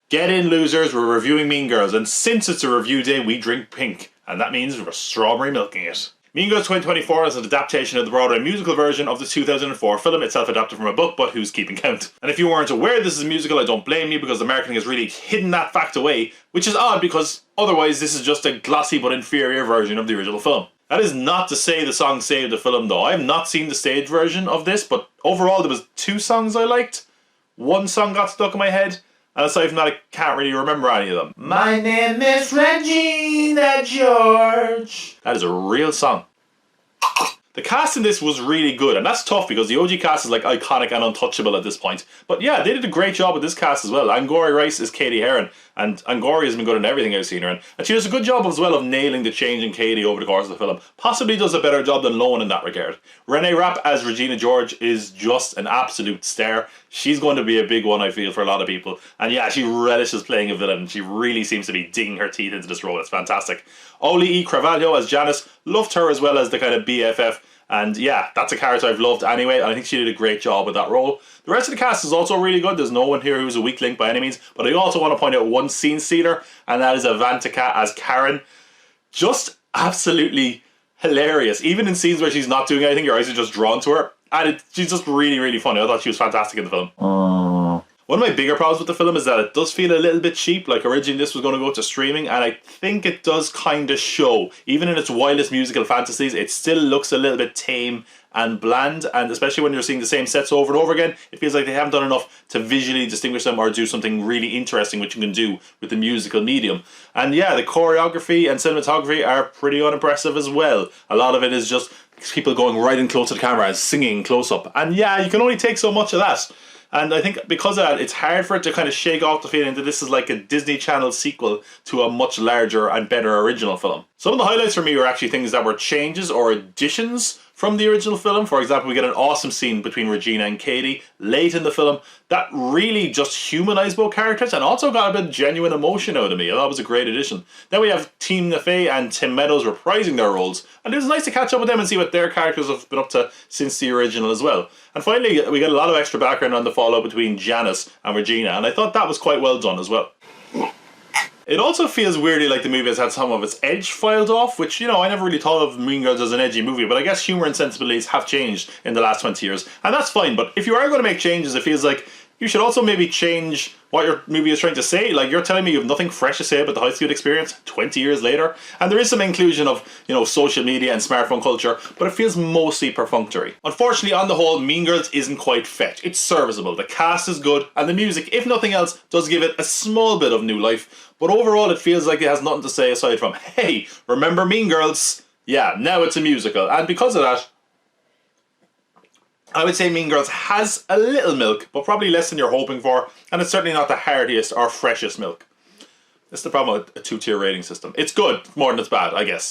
Get in, losers, we're reviewing Mean Girls, and since it's a review day, we drink pink, and that means we're strawberry milking it. Mean Girls 2024 is an adaptation of the Broadway musical version of the 2004 film, itself adapted from a book, but who's keeping count? And if you weren't aware this is a musical, I don't blame you, because the marketing has really hidden that fact away, which is odd because otherwise this is just a glossy but inferior version of the original film. That is not to say the song saved the film though. I have not seen the stage version of this, but overall there was 2 songs I liked. One song got stuck in my head, and aside from that, I can't really remember any of them. My name is Regina George. That is a real song. The cast in this was really good, and that's tough because the OG cast is like iconic and untouchable at this point. But yeah, they did a great job with this cast as well. Angourie Rice is Katie Heron, and Angourie has been good in everything I've seen her in. And she does a good job as well of nailing the change in Katie over the course of the film. Possibly does a better job than Lohan in that regard. Renee Rapp as Regina George is just an absolute star. She's going to be a big one, I feel, for a lot of people. And yeah, she relishes playing a villain. She really seems to be digging her teeth into this role. It's fantastic. Oli E. Carvalho as Janice. Loved her as well as the kind of BFF. And yeah, that's a character I've loved anyway, and I think she did a great job with that role. The rest of the cast is also really good. There's no one here who's a weak link by any means, but I also want to point out one scene stealer, and that is Avantika as Karen. Just absolutely hilarious. Even in scenes where she's not doing anything, your eyes are just drawn to her. And she's just really, really funny. I thought she was fantastic in the film. One of my bigger problems with the film is that it does feel a little bit cheap. Like originally this was going to go to streaming, and I think it does kind of show. Even in its wildest musical fantasies, it still looks a little bit tame and bland, and especially when you're seeing the same sets over and over again, it feels like they haven't done enough to visually distinguish them or do something really interesting which you can do with the musical medium. And yeah, the choreography and cinematography are pretty unimpressive as well. A lot of it is just people going right in close to the camera and singing close up. And yeah, you can only take so much of that. And I think because of that, it's hard for it to kind of shake off the feeling that this is like a Disney Channel sequel to a much larger and better original film. Some of the highlights for me were actually things that were changes or additions from the original film. For example, we get an awesome scene between Regina and Katie late in the film that really just humanized both characters and also got a bit of genuine emotion out of me. I thought it was a great addition. Then we have Team Nafay and Tim Meadows reprising their roles, and it was nice to catch up with them and see what their characters have been up to since the original as well. And finally, we get a lot of extra background on the fallout between Janice and Regina, and I thought that was quite well done as well. It also feels weirdly like the movie has had some of its edge filed off, which, you know, I never really thought of Mean Girls as an edgy movie, but I guess humour and sensibilities have changed in the last 20 years, and that's fine. But if you are going to make changes, it feels like you should also maybe change what your movie is trying to say. Like, you're telling me you have nothing fresh to say about the high school experience 20 years later, and there is some inclusion of, you know, social media and smartphone culture, but it feels mostly perfunctory. Unfortunately, on the whole, Mean Girls isn't quite fetch. It's serviceable, the cast is good, and the music, if nothing else, does give it a small bit of new life, but overall it feels like it has nothing to say aside from, hey, remember Mean Girls? Yeah, now it's a musical, and because of that, I would say Mean Girls has a little milk, but probably less than you're hoping for, and it's certainly not the heartiest or freshest milk. That's the problem with a 2-tier rating system. It's good more than it's bad, I guess.